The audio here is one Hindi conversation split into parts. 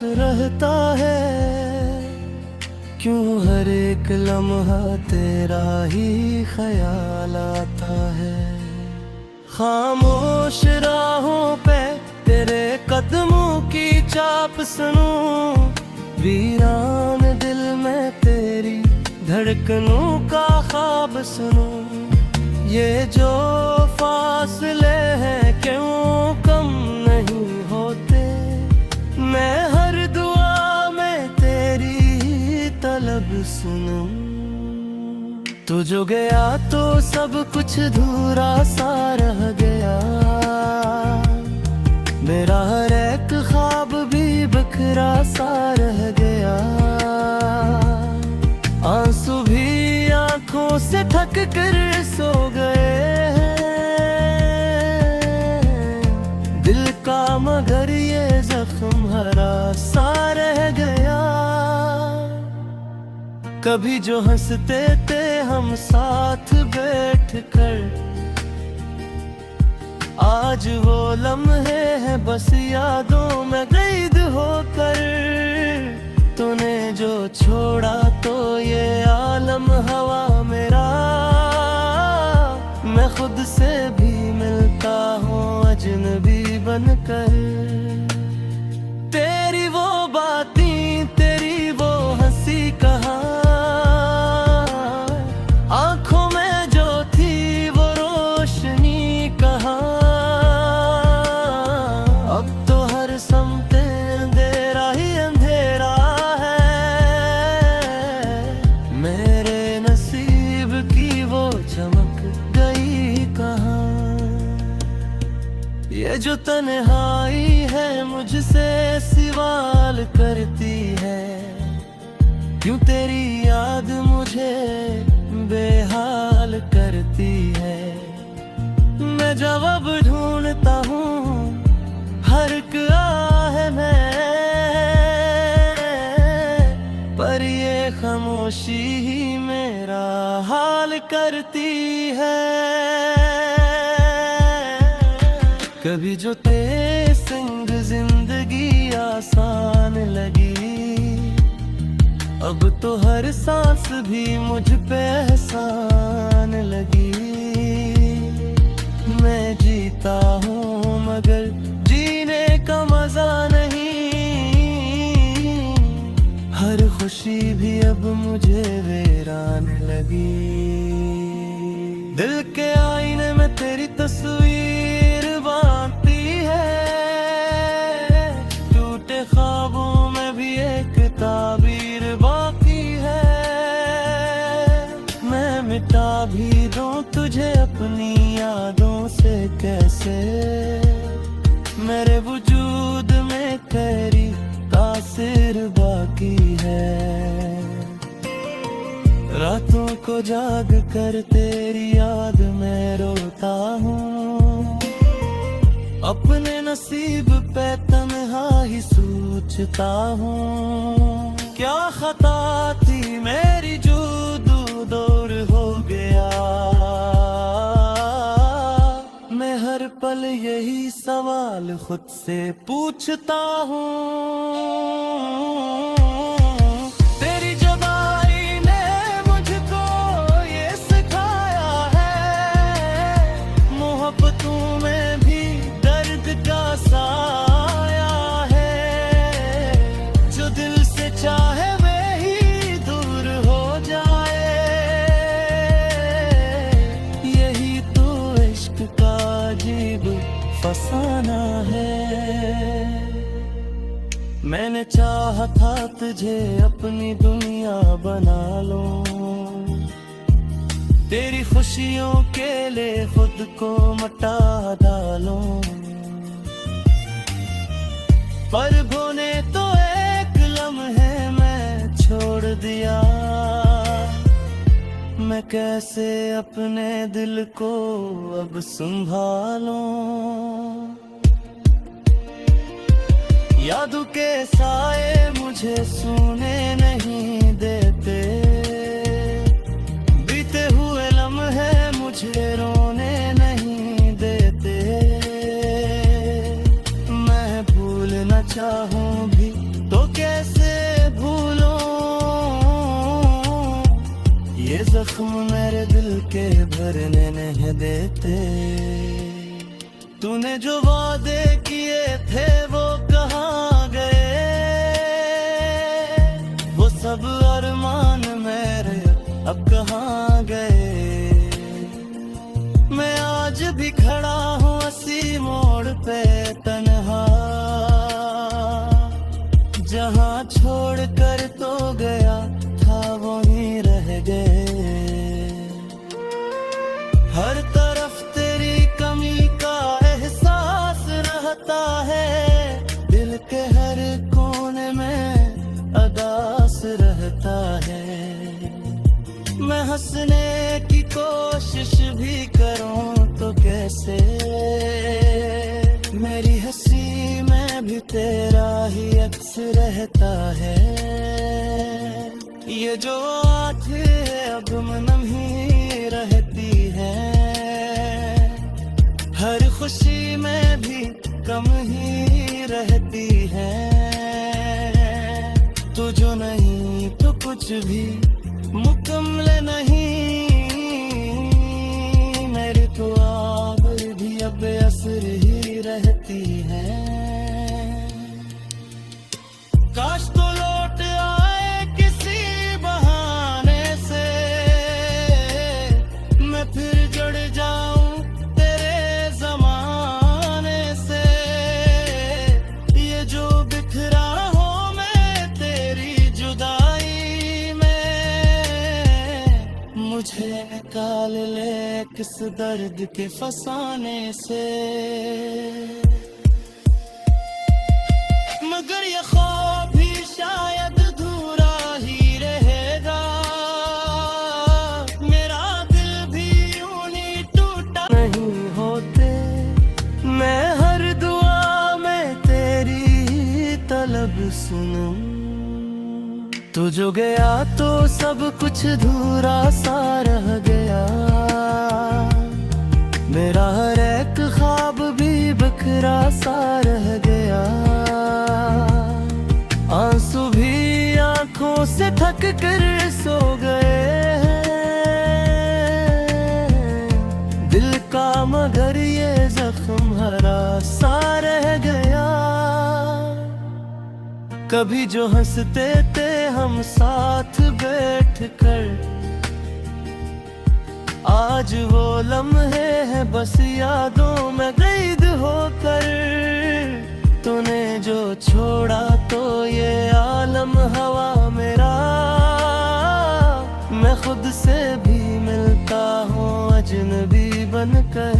रहता है क्यों हर एक लम्हा तेरा ही ख्याल आता है। खामोश राहों पे तेरे कदमों की चाप सुनूं, वीरान दिल में तेरी धड़कनों का ख्वाब सुनूं। ये जो फासले हैं क्यों कम नहीं होते, मैं हर दुआ में तेरी तलब सुनूं। तू जो गया तो सब कुछ धूरा सा रह गया, मेरा हर एक ख्वाब भी बिखरा सा रह गया। आंसू भी आंखों से थक कर सो गए हैं, दिल का मगर ये जख्म हरा सा रह गया। कभी जो हंसते थे हम साथ बैठ कर, आज वो लम्हे हैं बस यादों में कैद होकर। तूने जो छोड़ा तो ये आलम हवा मेरा, मैं खुद से भी मिलता हूँ अजनबी बनकर। तेरी वो बातें तेरी वो हंसी कहाँ, आंखों में जो थी वो रोशनी कहाँ। अब तो हर समते अंधेरा ही अंधेरा है, मेरे नसीब की वो चमक गई कहाँ। ये जो तन्हाई है मुझसे सवाल करती है, क्यों तेरी याद मुझे बेहाल करती है। मैं जवाब ढूंढता हूँ हर एक आह में, पर ये खामोशी ही मेरा हाल करती है। कभी जो तेरे संग जिंदगी आसान लगी, अब तो हर सांस भी मुझ पे एहसान लगी। मैं जीता हूँ मगर जीने का मजा नहीं, हर खुशी भी अब मुझे वीरान लगी। दिल के आईने में तेरी तस्वीर बांधती है, टूटे ख्वाबों में भी एक ताबीर बाकी है। मैं मिटा भी दूं तुझे अपनी यादों से कैसे, मेरे वजूद में तेरी तासीर बाकी है। रातों को जाग कर तेरी याद में रोता हूँ, अपने नसीब पे तन्हा ही सोचता हूँ। क्या खता थी मेरी जो दूर हो गया, मैं हर पल यही सवाल खुद से पूछता हूँ। तेरी जुदाई ने मुझको ये सिखाया है, मोहब्बतों में भी दर्द का साया है। जो दिल से चाहे वही दूर हो जाए, यही तो इश्क का अजीब फसाना है। मैंने चाहा था तुझे अपनी दुनिया बना लूं, तेरी खुशियों के लिए खुद को मटा डालूं। पर भोने तो एक लम्हे में छोड़ दिया, मैं कैसे अपने दिल को अब संभालूं। यादों के साए मुझे सोने नहीं देते, बीते हुए लम्हे मुझे रोने नहीं देते। मैं भूलना चाहूं भी तो ठहरने नहीं देते। तूने जो वादे किए थे वो कहाँ गए, वो सब अरमान मेरे अब कहाँ गए। मैं आज भी खड़ा हूँ इसी मोड़ पे तन्हा, जहाँ छोड़ कर तो गया था वहीं रह गए। हर तरफ तेरी कमी का एहसास रहता है, दिल के हर कोने में अदास रहता है। मैं हंसने की कोशिश भी करूं तो कैसे, मेरी हंसी में भी तेरा ही अक्स रहता है। ये जो आंखें अब मनम ही रहती है, हर खुशी में भी कम ही रहती है। तू जो नहीं तो कुछ भी मुकम्मल नहीं, मेरी तो आबर भी अब असर ही रहती है। काश तो लौट आए किसी बहाने से, मैं फिर जुड़ जाऊं तेरे जमाने से। ये जो बिखरा हूं मैं तेरी जुदाई में, मुझे निकाल ले किस दर्द के फसाने से। मगर ये ख्वाब भी शायद अधूरा ही रहेगा, मेरा दिल भी यूं ही टूटा नहीं होते। मैं हर दुआ में तेरी तलब सुनूं, तू जो गया तो सब कुछ अधूरा सा रह गया। मेरा हर एक ख्वाब भी बिखरा सा रह गया। आंसू भी आंखों से थक कर सो गए, दिल का मगर ये जख्म हरा सा रह गया। कभी जो हंसते थे हम साथ बैठ कर, आज वो लम्हे हैं बस यादों में कैद होकर। तूने जो छोड़ा तो ये आलम हवा मेरा, मैं खुद से भी मिलता हूँ अजनबी बनकर।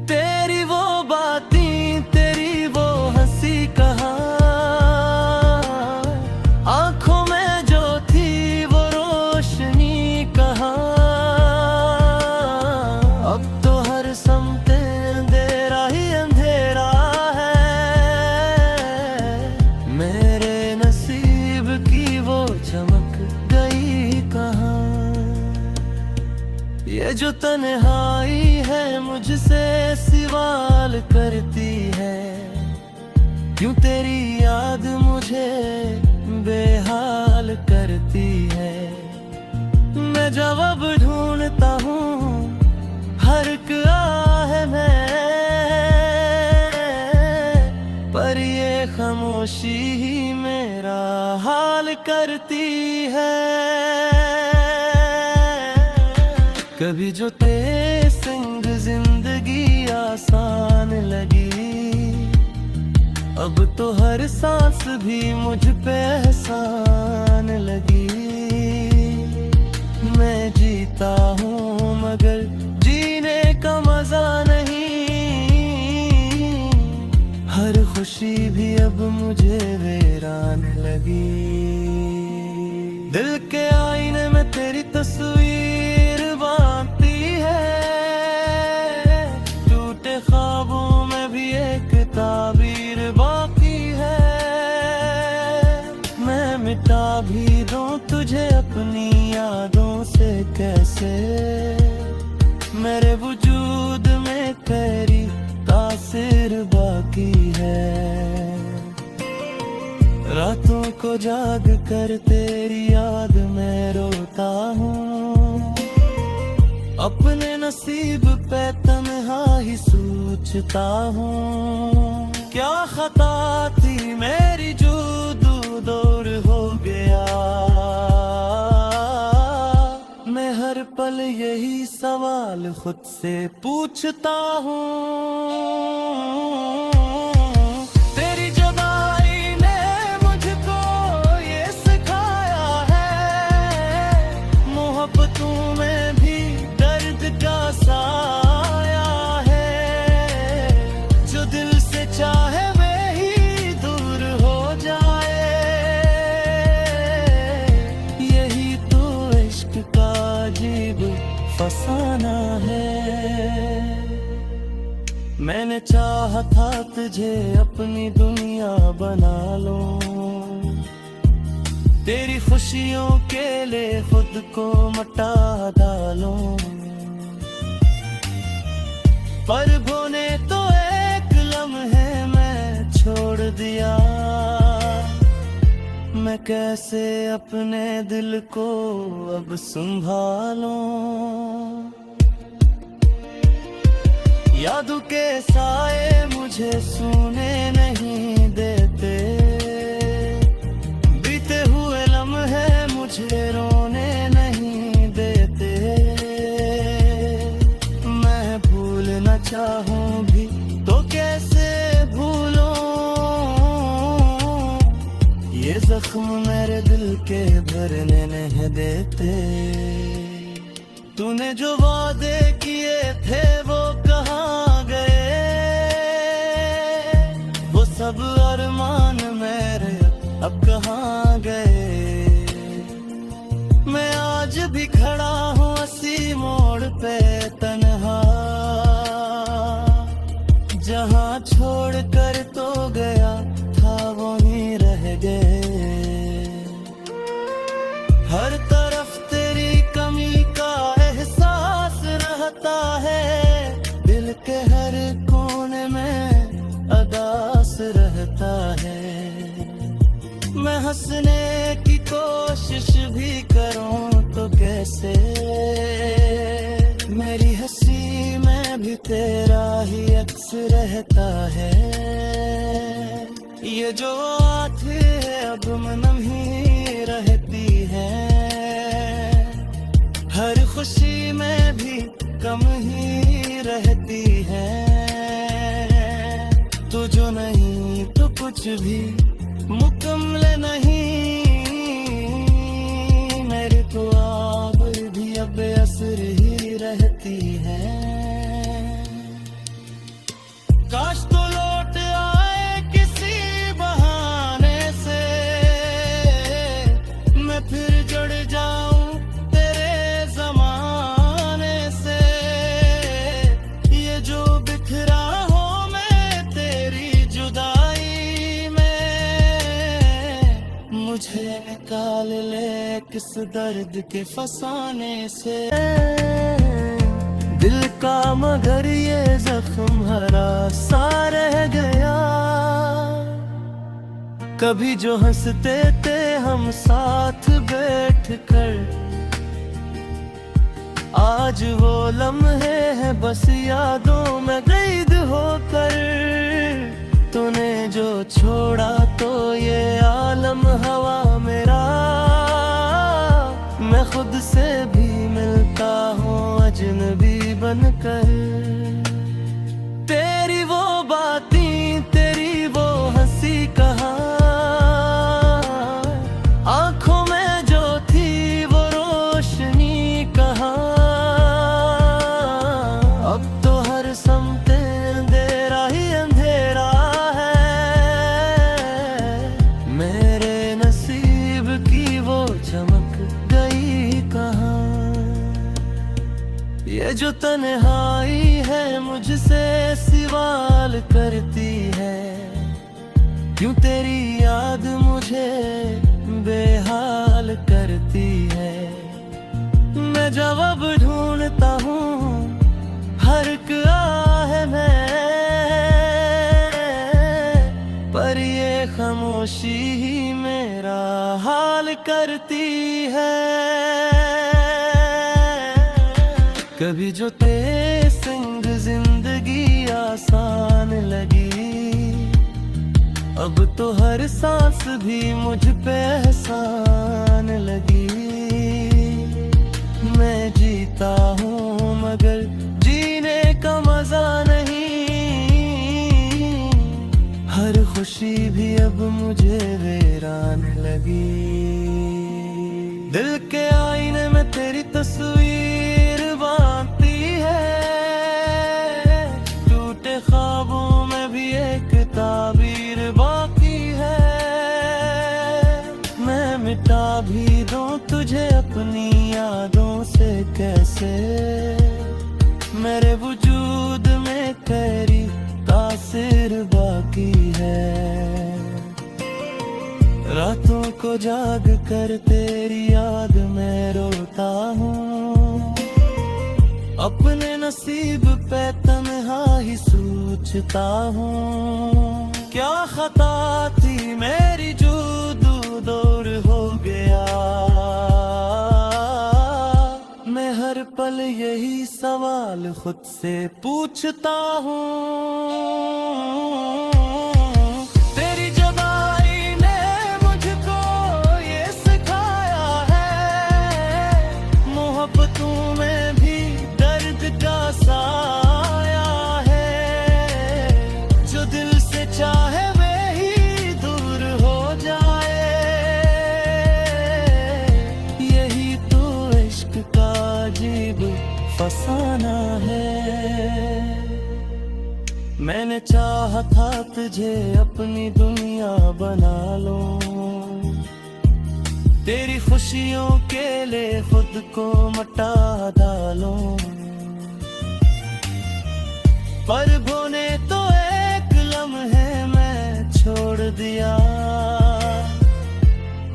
तेरी वो बातें तेरी वो हंसी कहाँ, आंखों में जो थी वो रोशनी कहाँ। अब तो हर समते अंधेरा ही अंधेरा है, मेरे नसीब की वो चमक गई कहाँ। ये जो तन्हाई है मुझसे सवाल करती है, क्यों तेरी याद मुझे बेहाल करती है। मैं जवाब ढूंढता हूँ हर एक आह में, पर ये खामोशी ही मेरा हाल करती है। कभी जो तेरे संग जिंदगी आसान लगी, अब तो हर सांस भी मुझ पे एहसान लगी। मैं जीता हूँ मगर जीने का मजा नहीं, हर खुशी भी अब मुझे वीरान लगी। दिल के आईने में तेरी तस्वीर बांधती है, टूटे ख्वाबों में भी एक ताबीर बाकी है। मैं मिटा भी दूं तुझे अपनी यादों से कैसे, मेरे वजूद में तेरी तासीर बाकी है। रातों को जाग कर तेरी याद में रोता हूँ, अपने नसीब पे तन्हा ही सोचता हूँ। क्या खता थी मेरी जो दूर हो गया। मैं हर पल यही सवाल खुद से पूछता हूँ। तेरी जुदाई ने मुझको ये सिखाया है, मोहब्बतों में भी दर्द का साया है। जो दिल से चाहे वही दूर हो जाए, यही तो इश्क का अजीब फसाना है। मैंने चाहा था तुझे अपनी दुनिया बना लूं, तेरी खुशियों के लिए खुद को मटा डालूं। पर बोने तो एक लम्हे में छोड़ दिया, मैं कैसे अपने दिल को अब संभालूं। यादों के साए मुझे सोने नहीं देते, बीते हुए लम्हे मुझे रोने नहीं देते। मैं भूलना चाहूं भी तो कैसे भूलूं, ये जख्म मेरे दिल के भरने नहीं देते। तूने जो वादे किए थे वो कहाँ गए, वो सब अरमान मेरे अब कहाँ गए। मैं आज भी खड़ा हूँ इसी मोड़ पे तन्हा, जहाँ छोड़ कर तो गया था वहीं रह गए। हर तरफ तेरी कमी का एहसास रहता है, दिल के हर कोने में अदास रहता है। मैं हंसने की कोशिश भी करूं तो कैसे, मेरी हंसी में भी तेरा ही अक्स रहता है। ये जो आँख है अब मनम ही रहती है, हर खुशी में भी कम ही रहती है। तो जो नहीं तो कुछ भी मुकम्मल नहीं, मेरे तो आप भी अब असर ही रहती है। काश तो लौट आए किसी बहाने से, मैं फिर जुड़ जाऊं तेरे जमाने से। ये जो बिखरा हो मैं तेरी जुदाई में, मुझे निकाल ले किस दर्द के फसाने से। दिल का मगर ये जख्म हरा सा रह गया, कभी जो हंसते थे हम साथ बैठ कर, आज वो लम्हे हैं बस यादों में कैद होकर। तूने जो छोड़ा तो ये आलम हवा मेरा, मैं खुद से भी मिलता हूँ अजनबी बनकर। तेरी वो बातें तेरी वो हंसी कहाँ, आंखों में जो थी वो रोशनी कहाँ। अब तो हर समते अंधेरा ही अंधेरा है, मेरे नसीब की वो चमक गई कहाँ। ये जो तन्हाई है मुझसे सवाल करती है, क्यों तेरी याद मुझे बेहाल करती है। मैं जवाब ढूंढता हूँ हर एक आह में, पर ये खामोशी ही मेरा हाल करती है। कभी जो तेरे संग जिंदगी आसान लगी, अब तो हर सांस भी मुझ पे एहसान लगी। मैं जीता हूँ मगर जीने का मजा नहीं, हर खुशी भी अब मुझे वीरान लगी। दिल के आईने में तेरी तस्वीर बांधती है, टूटे ख्वाबों में भी एक ताबीर बाकी है। मैं मिटा भी दूं तुझे अपनी यादों से कैसे, मेरे वजूद में तेरी तासीर बाकी है। रातों को जाग कर तेरी याद में रोता हूँ, अपने नसीब पे तन्हा ही सोचता हूँ। क्या खता थी मेरी जो दूर हो गया, मैं हर पल यही सवाल खुद से पूछता हूँ। तेरी जुदाई ने मुझको ये सिखाया है, मोहब्बतों में भी दर्द का साया है। जो दिल से चाहे वही दूर हो जाए, यही तो इश्क का अजीब फसाना है। मैंने चाहा था तुझे अपनी दुनिया बना लूं, तेरी खुशियों के लिए खुद को मटा डालूं। पर बोने तो एक लम्हे में छोड़ दिया,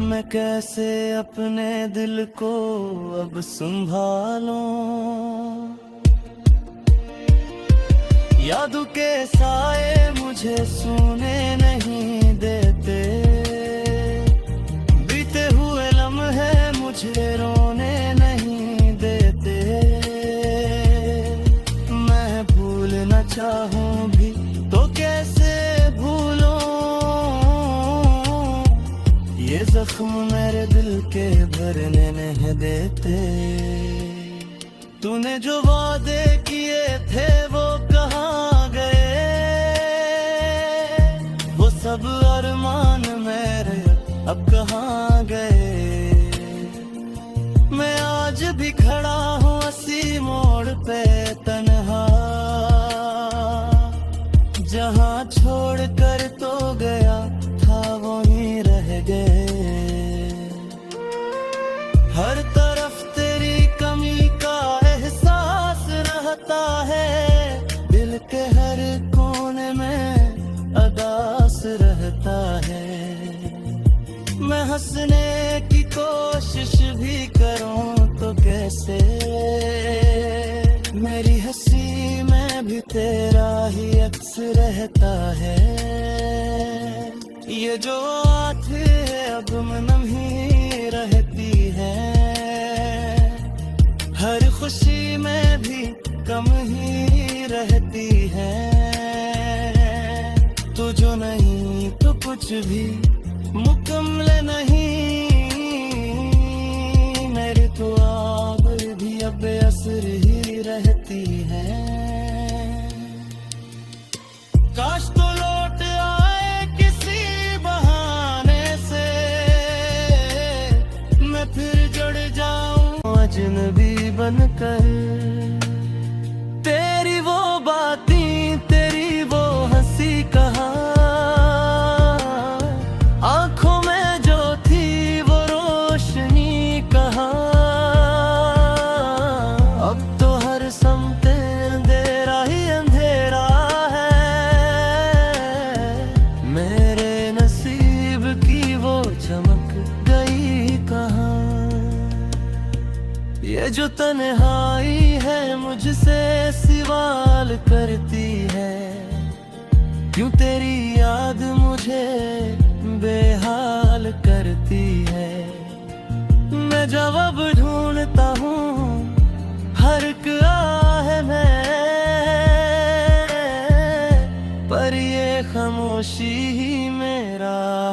मैं कैसे अपने दिल को अब संभालूं। यादों के साए मुझे सोने नहीं देते, बीते हुए लम्हे मुझे रोने नहीं देते। मैं भूलना चाहूं भी तो कैसे भूलूं, ये जख्म मेरे दिल के भरने नहीं देते। तूने जो वादे किए थे वो कहाँ गए, वो सब अरमान मेरे अब कहाँ गए। मैं आज भी खड़ा हूँ इसी मोड़ पे तन्हा, जहाँ छोड़ कर तो गया था वहीं रह गए। हर तरफ तेरी कमी का एहसास रहता है, दिल के हर कोने में अदास रहता है। मैं हंसने की कोशिश भी करूं तो कैसे, मेरी हंसी में भी तेरा ही अक्स रहता है। ये जो आँख अब मनम ही रहती है, हर खुशी में भी कम ही रहती है। तू जो नहीं तो कुछ भी मुकम्मल नहीं, मेरी तो आग भी अब असर ही रहती है। काश तो लौट आए किसी बहाने से, मैं फिर जुड़ जाऊं अजनबी बनकर। तेरी वो बातें तेरी वो हंसी कहाँ, आंखों में जो थी वो रोशनी कहाँ। अब तो हर समते अंधेरा ही अंधेरा है, मेरे नसीब की वो चमक गई कहाँ। ये जो तन्हाई है मुझसे सवाल करती है, क्यों तेरी याद मुझे बेहाल करती है। मैं जवाब ढूंढता हूँ हर एक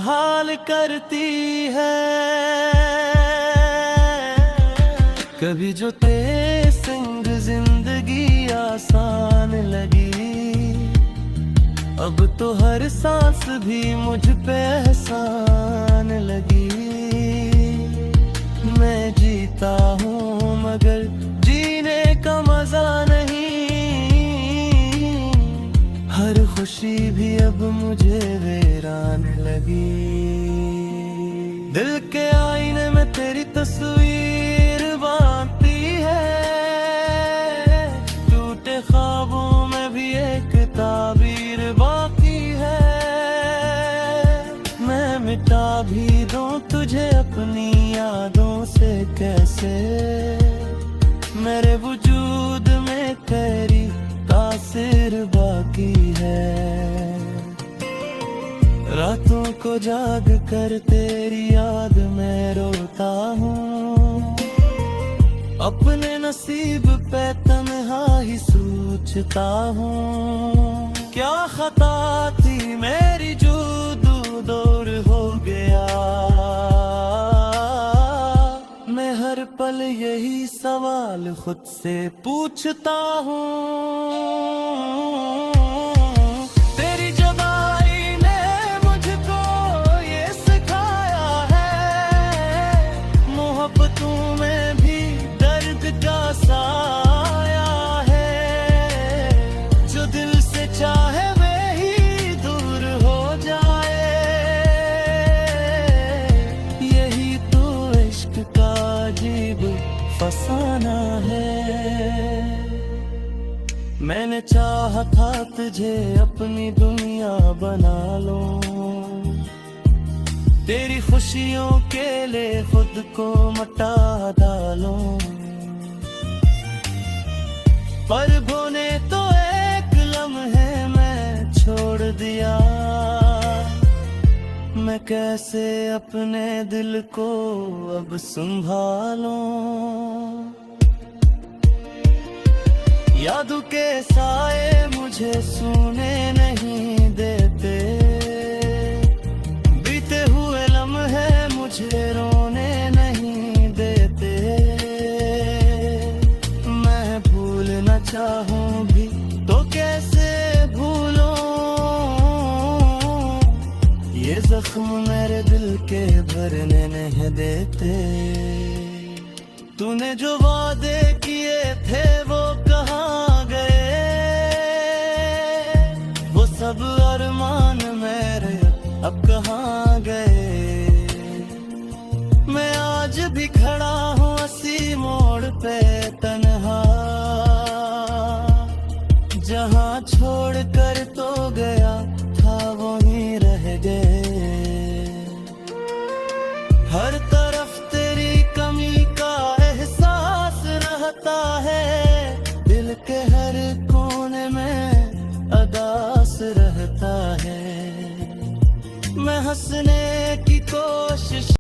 हाल करती है। कभी जो तेरे संग जिंदगी आसान लगी, अब तो हर सांस भी मुझ पे एहसान लगी। मैं जीता हूँ मगर जीने का मजा नहीं, हर खुशी भी अब मुझे वीरान लगी। दिल के आईने में तेरी तस्वीर बांधती है, टूटे ख्वाबों में भी एक ताबीर बाकी है। मैं मिटा भी दूं तुझे अपनी यादों से कैसे, मेरे वजूद में तेरी तासीर बाकी है। रातों को जाग कर तेरी याद में रोता हूँ, अपने नसीब पे तन्हा ही सोचता हूँ। क्या खता थी मेरी जो दूर हो गया, मैं हर पल यही सवाल खुद से पूछता हूँ। तेरी जुदाई ने मुझको ये सिखाया है, मोहब्बतों में भी दर्द का साया है। जो दिल से चाहे वही दूर हो जाए, यही तो इश्क का अजीब फसाना है। मैंने चाहा था तुझे अपनी दुनिया बना लूं, तेरी खुशियों के लिए खुद को मटा डालूं। पर बोने तो एक लम्हे में छोड़ दिया, मैं कैसे अपने दिल को अब संभालूं। यादों के साए मुझे सोने नहीं देते, बीते हुए लम्हे मुझे रोने नहीं देते। मैं भूलना चाहूं भी तो कैसे भूलूं, ये जख्म मेरे दिल के भरने नहीं देते। तूने जो वादे किए थे वो कहाँ गए, वो सब अरमान मेरे अब कहाँ गए। मैं आज भी खड़ा हूँ इसी मोड़ पे तन्हा, जहाँ छोड़ कर